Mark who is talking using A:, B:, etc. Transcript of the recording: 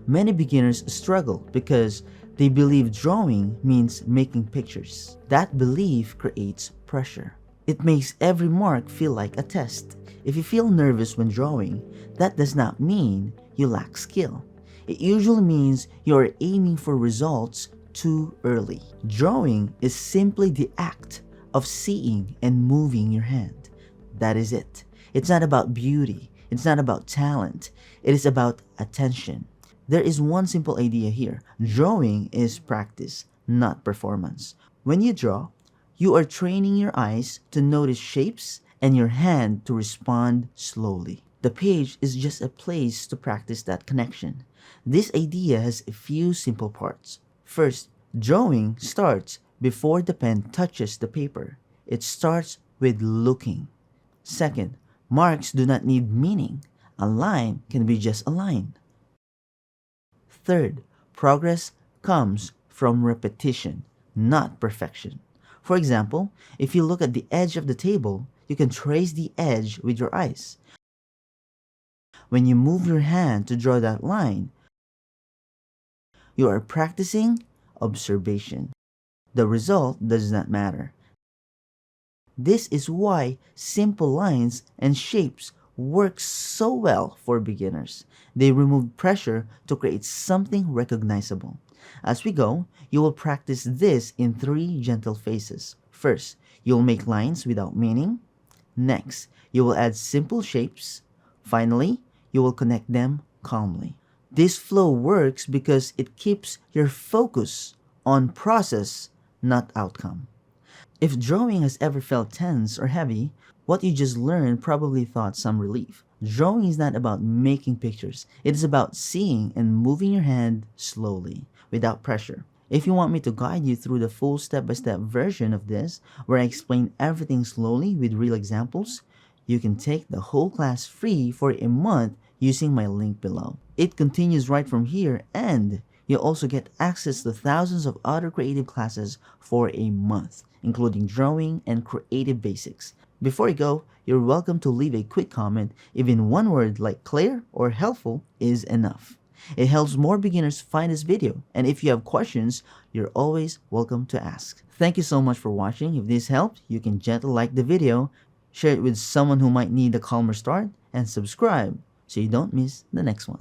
A: Many beginners struggle because they believe drawing means making pictures. That belief creates pressure. It makes every mark feel like a test. If you feel nervous when drawing, that does not mean you lack skill. It usually means you are aiming for results too early. Drawing is simply the act of seeing and moving your hand. That is it. It's not about beauty. It's not about talent. It is about attention. There is one simple idea here. Drawing is practice, not performance. When you draw, you are training your eyes to notice shapes and your hand to respond slowly. The page is just a place to practice that connection. This idea has a few simple parts. First, drawing starts before the pen touches the paper. It starts with looking. Second, marks do not need meaning. A line can be just a line. Third, progress comes from repetition, not perfection. For example, if you look at the edge of the table, you can trace the edge with your eyes. When you move your hand to draw that line, you are practicing observation. The result does not matter. This is why simple lines and shapes work so well for beginners. They remove pressure to create something recognizable. As we go, you will practice this in 3 gentle phases. First, you'll make lines without meaning. Next, you will add simple shapes. Finally, you will connect them calmly. This flow works because it keeps your focus on process, not outcome. If drawing has ever felt tense or heavy, what you just learned probably taught some relief. Drawing is not about making pictures. It is about seeing and moving your hand slowly, without pressure. If you want me to guide you through the full step-by-step version of this, where I explain everything slowly with real examples, you can take the whole class free for a month using my link below. It continues right from here, and you'll also get access to thousands of other creative classes for a month, including drawing and creative basics. Before you go, you're welcome to leave a quick comment. Even one word like clear or helpful is enough. It helps more beginners find this video, and if you have questions, you're always welcome to ask. Thank you so much for watching. If this helped, you can gently like the video, share it with someone who might need a calmer start, and subscribe so you don't miss the next one.